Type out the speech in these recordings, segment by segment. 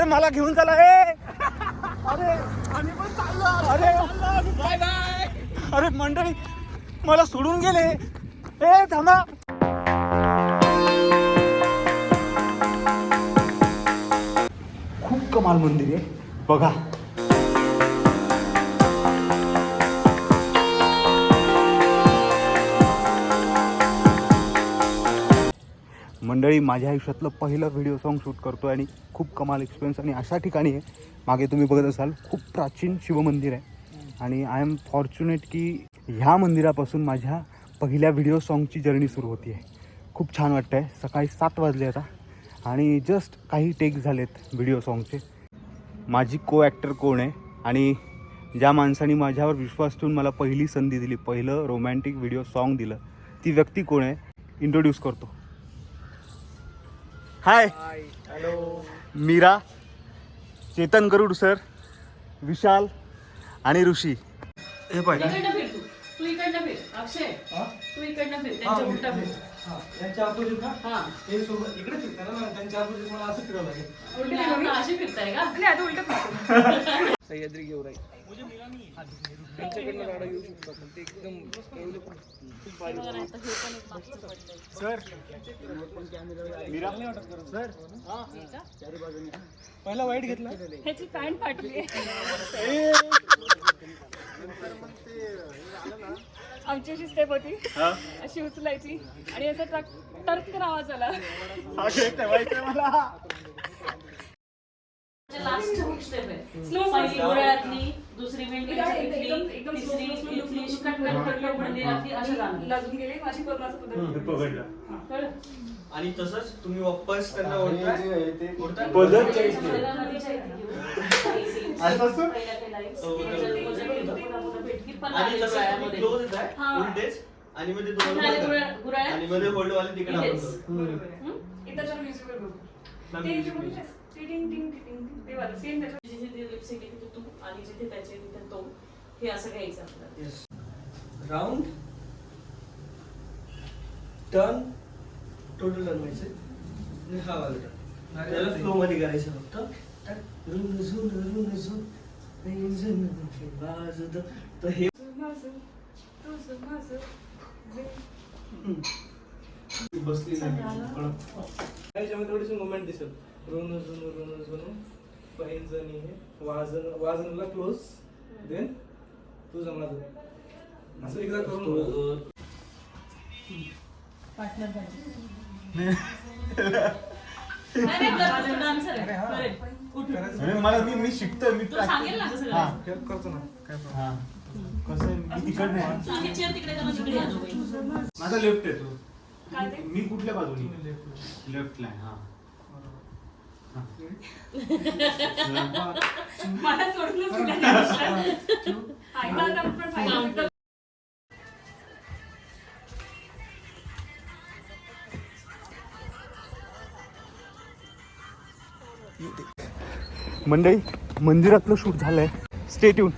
मला घेऊन चला. अरे आम्ही पण चाललो. अरे बाय बाय. अरे मंडळी मला सोडून गेले. थांबा. खूप कमाल मंदिर आहे बघा. मंडळी माझ्या आयुष्यातलं पहिलं व्हिडिओ सॉन्ग शूट करतो आणि खूप कमाल एक्सपिरियन्स. आणि अशा ठिकाणी आहे, मागे तुम्ही बघत असाल खूप प्राचीन शिवमंदिर आहे. आणि आय एम फॉर्च्युनेट की ह्या मंदिरापासून माझ्या पहिल्या व्हिडिओ सॉन्गची जर्नी सुरू होती आहे. खूप छान वाटतं आहे. सकाळी 7 वाजले आता आणि जस्ट काही टेक झालेत व्हिडिओ सॉन्गचे. माझी को ॲक्टर कोण आहे आणि ज्या माणसाने माझ्यावर विश्वास ठेवून मला पहिली संधी दिली, पहिलं रोमॅन्टिक व्हिडिओ सॉन्ग दिलं, ती व्यक्ती कोण आहे इंट्रोड्यूस करतो. हाय. हॅलो. मीरा, चेतन गरुड सर, विशाल आणि ऋषी. हे पाहिजे तू इकडनं फिर अक्षय. तू इकडनं फिर त्यांच्या उलटा फिर. त्यांच्या अपोजिट ना. हा हे सोबत इकडे फिरताना ना, त्यांच्या अपोजिट मला असं फिरावं लागेल. उलटा अशी फिरताय का? नाही आता उलटा फिरतो. सह्याद्री घेऊ राहील. त्यांच्याकडनं गाडा येऊ शकतो पण ते एकदम खूप भारी. सर मीरा सर पहिला वाईट घेतला. ह्याची पॅन्ट फाटली. आमची अशी स्टेप होती अशी उचलायची आणि असं टर्क आवाज आला. मला लास्ट हुक स्टेप आहे. पहिली गोळ्यातली, दुसरी मेंढीची, तिसरी इथली कट मंदिरातली अशी लागून गेली माझी पगडला. कळलं? आणि तसंच तुम्ही वापस त्यांना ओढताय. आणि तसं तुम्ही क्लोज येत आहे उलटेच आणि मध्ये तुम्हाला आणि मध्ये होल्ड वाले तिकडे आपण राउंड टर्न टोटल टर्न व्हायचं. हा वाला टर्न त्याला फ्लो मध्ये करायचं फक्त. तर हे बसली नाही थोडीशी मुवमेंट दिसेल. रोन पैंजणी हे वाजनला क्लोज देन तुझं माझं असं एकदा करून मला मी शिकतोय. मी करतो ना काय कसं मी तिकड नाही. माझा लेफ्ट आहे तो. मी कुठल्या बाजूने लेफ्टला आहे. हा मला सोडूनच मंडळी मंदिरातलं शूट झालंय. Stay tune.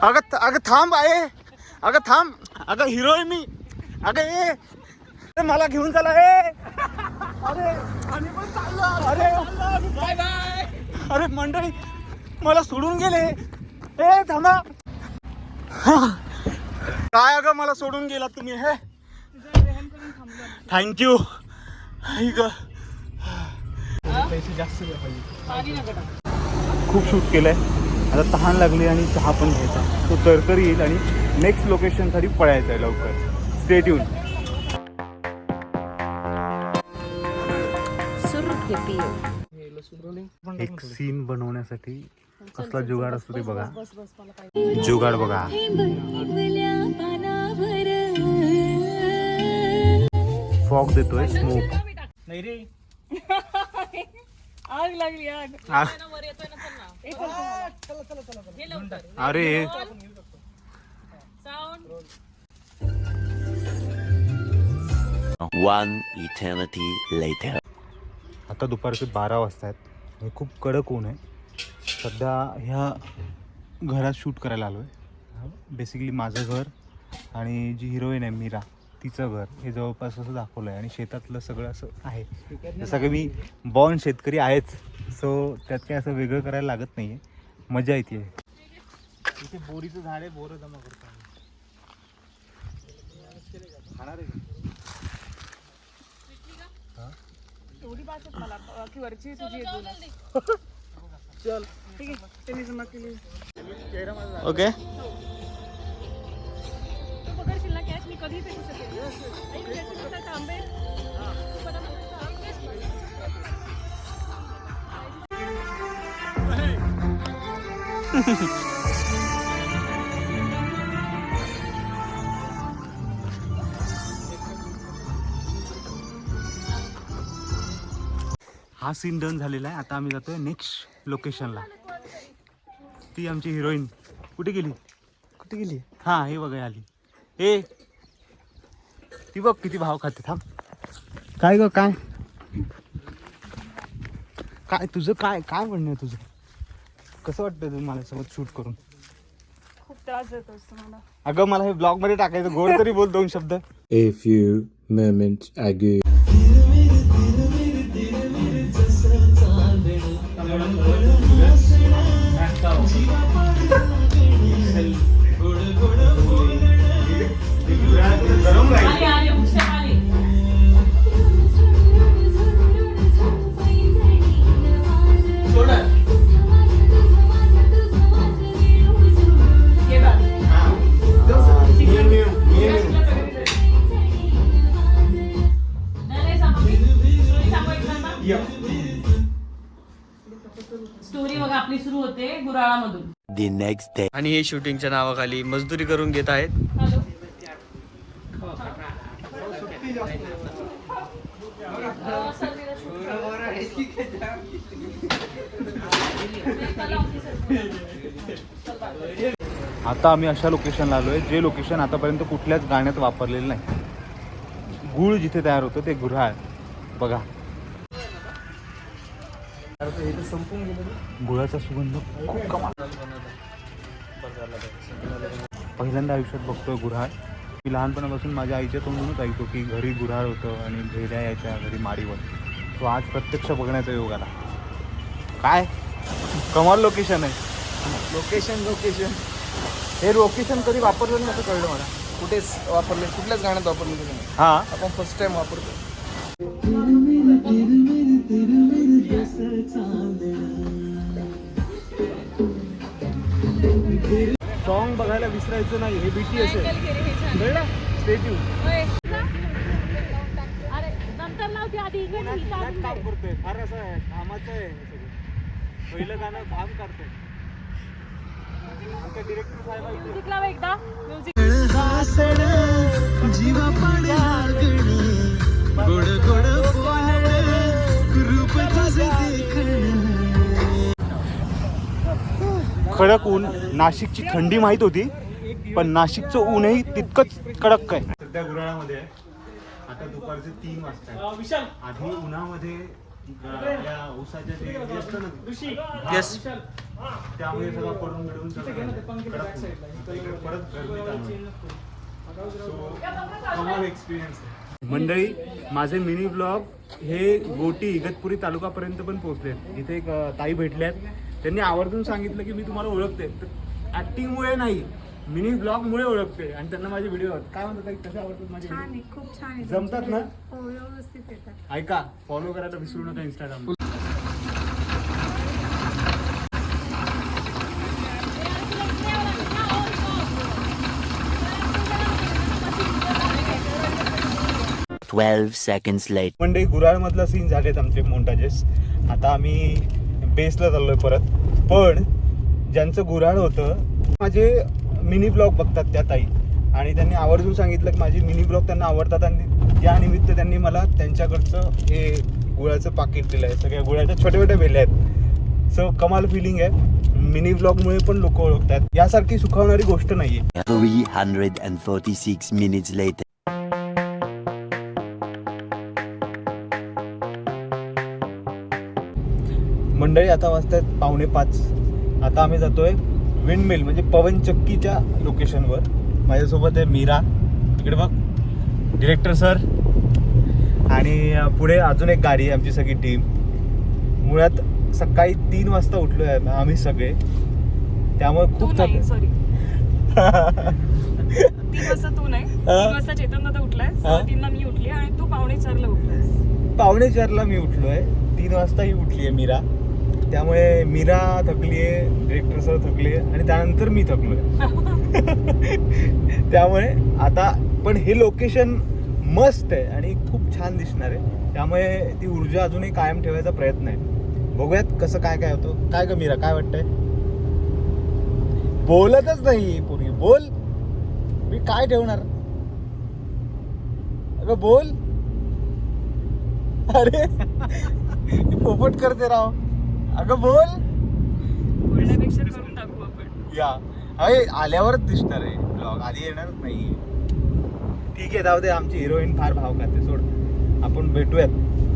अगं थांब आहे. अगं थांब. अगं हिरो आहे मी. अगं मला घेऊन चला. अरे आम्ही पण चाललो. अरे बाय बाय. अरे मंडळी मला सोडून गेले. थांबा. काय अगं मला सोडून गेला तुम्ही. थँक्यू. पैसे जास्त द्या पाहिजे. खूप शूट केलंय. आता तहान लागली आणि चहा पण घ्यायचा. तो तर येईल आणि नेक्स्ट लोकेशनसाठी पळायचं आहे लवकर. Stay tune. एक सीन बनवण्यासाठी कसला जुगाड असतो ते बघा. जुगाड बघा. फॉग देतोय. स्मोक नाही रे. आग लागली. आग अरे One eternity later. आता दुपारचे 12 वाजता आहेत आणि खूप कडक ऊन आहे. सध्या ह्या घरात शूट करायला आलो आहे. बेसिकली माझं घर आणि जी हिरोईन आहे मीरा तिचं घर हे जवळपास असं दाखवलं आहे आणि शेतातलं सगळं असं आहे. जसं की मी बॉर्न शेतकरी आहेच, सो त्यात काय असं वेगळं करायला लागत नाही आहे, मजा येते. इथे बोरीचं झाड आहे, बोरं जमा करतो आम्ही. खाणार आहे का? एवढी बास आहेत मला की वरची तुझी चल ठीक आहे त्यांनी जमा केली. ओके तू पकडशील ना कॅश मी कधी फेकू शकेल. तांबे हा सीन डन झालेला आहे. आता आम्ही जातोय नेक्स्ट लोकेशनला. ती आमची हिरोईन कुठे गेली? हा हे बघा आली. ए ती बघ किती भाव खाते. थांब. काय ग काय तुझं काय म्हणणं आहे तुझं? कसं वाटतं तुझं माझ्यासोबत शूट करून? खूप त्रास देत असतो मला. अगं मला हे ब्लॉग मध्ये टाकायचं, गोड तरी बोल 2 शब्द. A few moments ago. आली आली हुशार आली. ये बघ. स्टोरी बघा आपली सुरू होते गुराळामधून. The next day. आणि हे शूटिंगच्या नावाखाली मजदुरी करून घेत आहेत. हॅलो. आता आम्ही अशा लोकेशनला आलो आहे जे लोकेशन आतापर्यंत कुठल्याच गाण्यात वापरलेलं नाही. गुळ जिथे तयार होतं ते गुऱ्हाळ बघा. गुळाचा सुगंध खूप कमाल. पहिल्यांदा आयुष्यात बघतोय गुऱ्हाळ. मी लहानपणापासून माझ्या आईच्या तोंडूनच ऐकतो की घरी गुऱ्हाळ होतं आणि भेड्या यायच्या घरी माडीवर. तो आज प्रत्यक्ष बघण्याचा योग आला. काय कमाल लोकेशन आहे. लोकेशन हे लोकेशन कधी वापरलं नाही असं कळलं मला. कुठेच वापरले, कुठल्याच गाण्यात वापरले गेले नाही. हां आपण फर्स्ट टाइम वापरतो. सॉन्ग बघायला विसरायचं नाही. हे BTS आहे. Stay tune. अरे नंतर लावते आधी पुण्यात काम करतोय. फार असं आहे कामाचं आहे सगळं. पहिलं गाणं काम करतोय. आमच्या डिरेक्टर साहेब म्युझिक लाव एकदा. म्युझिक कडक ऊन. नाशिकची थंडी माहित होती पण नाशिकचं ऊनही तितकंच कडक आहे. सध्या गुराळामध्ये आहे. आता दुपारचे 3 वाजता. आधी उन्हामध्ये आपल्या ऊसाच्या जे असतं ना येस. त्यामुळे सगळं पडून मिळून परत कमाल एक्सपिरियन्स आहे. मंडळी माझे मिनी ब्लॉग हे गोटी इगतपुरी तालुकापर्यंत पण पोहोचले. इथे एक ताई भेटल्यात. त्यांनी आवर्जून सांगितलं की मी तुम्हाला ओळखते. ॲक्टिंगमुळे नाही, मिनी ब्लॉगमुळे ओळखते आणि त्यांना माझे व्हिडिओ काय म्हणतात ताई, कसे आवडतात माझे छान आहे, खूप छान आहे. जमतात ना? हो व्यवस्थित येतात. ऐका फॉलो करायला विसरू नका इंस्टाग्राम. Twelve seconds later. मंडळी गुराळमधला सीन झालेत आमचे मोंटाजेस. आता आम्ही बेसला चाललोय परत. पण ज्यांचं गुराळ होतं माझे मिनी ब्लॉग बघतात त्या ताई आणि त्यांनी आवर्जून सांगितलं की माझे मिनी ब्लॉग त्यांना आवडतात आणि त्यानिमित्त त्यांनी मला त्यांच्याकडचं हे गुळाचं पाकिट दिलं आहे. सगळ्या गुळाच्या छोट्या छोट्या बेल्या आहेत. सो कमाल फिलिंग आहे. मिनी ब्लॉगमुळे पण लोक ओळखतात. यासारखी सुखावणारी गोष्ट नाही आहे. 346 minutes later. मंडळी आता वाजतात 4:45. आता आम्ही जातोय विंडमिल म्हणजे पवनचक्कीच्या लोकेशनवर. माझ्यासोबत आहे मीरा. इकडे बघ. डिरेक्टर सर आणि पुढे अजून एक गाडी आहे आमची सगळी टीम. मुळात सकाळी 3 वाजता उठलो आहे आम्ही सगळे, त्यामुळे तू खूप नाही, सॉरी 3 वाजता तू नाही, 3 वाजता चेतन दादा उठलाय, 3ला मी उठली आणि तू 3:45ला उठलायस. 3:45ला मी उठलोय, 3 वाजता ही उठली आहे मीरा. त्यामुळे मीरा थकली आहे, डिरेक्टर सर थकली आहे आणि त्यानंतर मी थकलोय. त्यामुळे आता पण हे लोकेशन मस्त आहे आणि खूप छान दिसणार आहे, त्यामुळे ती ऊर्जा अजूनही कायम ठेवायचा प्रयत्न आहे. बघूयात कसं काय काय होतं. काय ग मीरा, काय वाटतंय? बोलतच नाही पूर्वी. बोल, मी काय ठेवणार? अगं बोल. अरे पोपट करते राव. अगं बोल. बोलण्यापेक्षा करून टाकू आपण. या अरे आल्यावरच दिसणार आहे ब्लॉग, आधी येणारच नाही. ठीक आहे, जाऊ दे. आमची हिरोईन फार भाव खाते, सोड. आपण भेटूयात,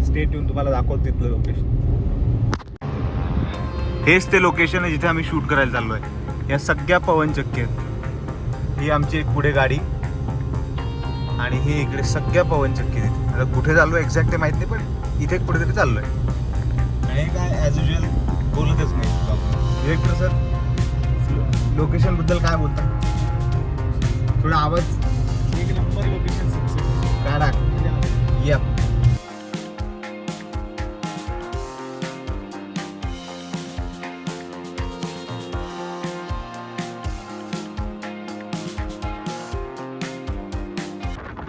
स्टे ट्यून, तुम्हाला दाखवत तिथलं लोकेशन. हेच ते लोकेशन आहे जिथे आम्ही शूट करायला चाललो आहे. या सगळ्या पवनचक्की आहेत. ही आमची एक पुढे गाडी आणि हे इकडे सगळ्या पवनचक्की आहेत. आता कुठे चाललो एक्झॅक्ट ते माहित नाही, पण इथे कुठेतरी चाललो आहे. आणि काय ॲज युजल बोलतच नाही. डिरेक्टर सर, लोकेशन बद्दल काय बोलता? थोडा आवाज. एक नंबर लोकेशन काढा. या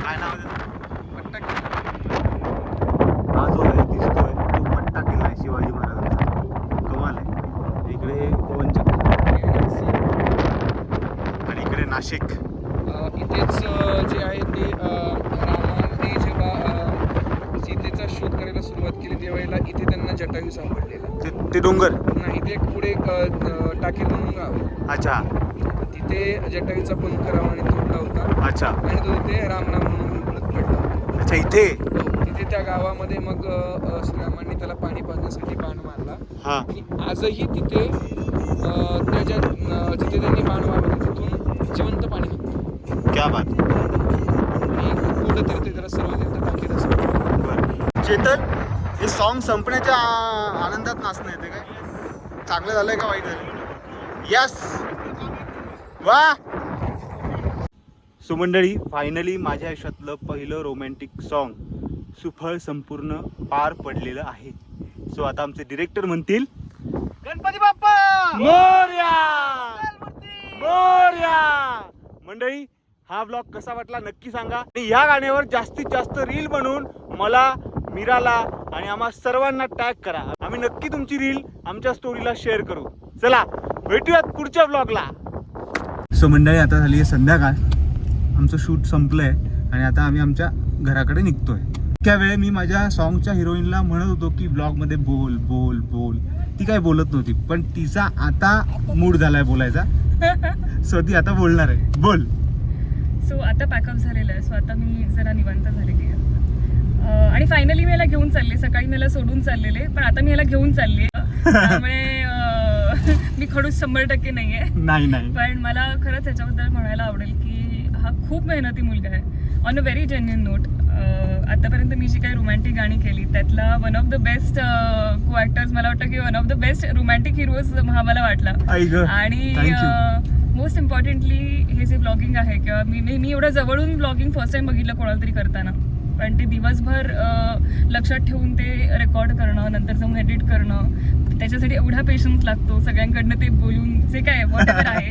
काय नाव पट्टा किल्ला. हा जो आहे दिसतोय तो पट्टा किल्ला आहे शिवाजी महाराजांचा. कमाल आहे. इकडे पवनचक्की आणि इकडे नाशिक. इथेच जे आहे ते रामाने जेव्हा सीतेचा शोध करायला सुरुवात केली त्यावेळेला इथे त्यांना जटायू सापडलेला. ते डोंगर. नाही, ते एक पुढे टाकीर म्हणून गाव आहे. अच्छा तिथे जटायूचा पंख रावणाने तोडला होता अच्छा आणि तो तिथे रामनाम म्हणून ओळख पडला. अच्छा. इथे तिथे त्या गावामध्ये मग श्रीरामांनी त्याला पाणी पाजण्यासाठी बाण मारला. हा. आणि आजही तिथे त्याच्या जिथे त्यांनी बाण मारला तिथून जिवंत पाणी निघतं. क्या बात. आणि कुठंतरी ते त्याला सर्व तिथं टाकीर असं. बरं. चेतन, हे सॉन्ग संपण्याच्या आनंदात नाचणं येते काय? चांगलं झालंय का वाईट झालं? यस, वा. सुमंडळी, फायनली माझ्या आयुष्यातलं पहिलं रोमॅन्टिक सॉन्ग सुफळ संपूर्ण पार पडलेलं आहे. सो आता आमचे डिरेक्टर म्हणतील गणपती बाप्पा मोरया. मोरया. मंडळी, हा ब्लॉग कसा वाटला नक्की सांगा. आणि या गाण्यावर जास्तीत जास्त रील बनवून मला, मीराला आणि आम्हा सर्वांना टॅग करा. आम्ही नक्की तुमची रील आमच्या स्टोरीला शेअर करू. चला भेटूयात पुढच्या ब्लॉगला. सो मंडळी, आता झाली आहे संध्याकाळ. आमचं शूट संपलंय आणि आता आम्ही आमच्या घराकडे निघतोय. त्यावेळी मी माझ्या सॉन्गच्या हिरोईनला म्हणत होतो की ब्लॉगमध्ये बोल बोल बोल. ती काय बोलत नव्हती, पण तिचा आता मूड झालाय बोलायचा. सो ती आता बोलणार आहे. बोल. सो आता पॅकअप झालेलं आहे. सो आता मी जरा निवांत झालेली आहे आणि फायनली मी याला घेऊन चालले. सकाळी मला सोडून चाललेले, पण आता मी याला घेऊन चालली. त्यामुळे मी खडूस 100% नाही आहे. नाही पण मला खरंच ह्याच्याबद्दल म्हणायला आवडेल की हा खूप मेहनती मुलगा आहे. On a very genuine note. आतापर्यंत मी जी काही रोमॅन्टिक गाणी केली त्यातला वन ऑफ द बेस्ट को ॲक्टर्स, मला वाटतं की one of the best romantic heroes हा मला वाटला. आणि मोस्ट इम्पॉर्टंटली हे जे ब्लॉगिंग आहे किंवा मी एवढं जवळून ब्लॉगिंग फर्स्ट टाइम बघितलं कोणाला तरी करताना, पण ते दिवसभर लक्षात ठेवून ते रेकॉर्ड करणं, नंतर जाऊन एडिट करणं, त्याच्यासाठी एवढा पेशन्स लागतो. सगळ्यांकडनं ते बोलून जे काय वॉटेवर आहे,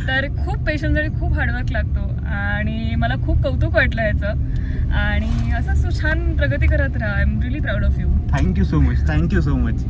तर खूप पेशन्स आणि खूप हार्डवर्क लागतो. आणि मला खूप कौतुक वाटलं याचं. आणि असंच तू छान प्रगती करत राहा. I am really proud of you. Thank you so much. Thank you so much.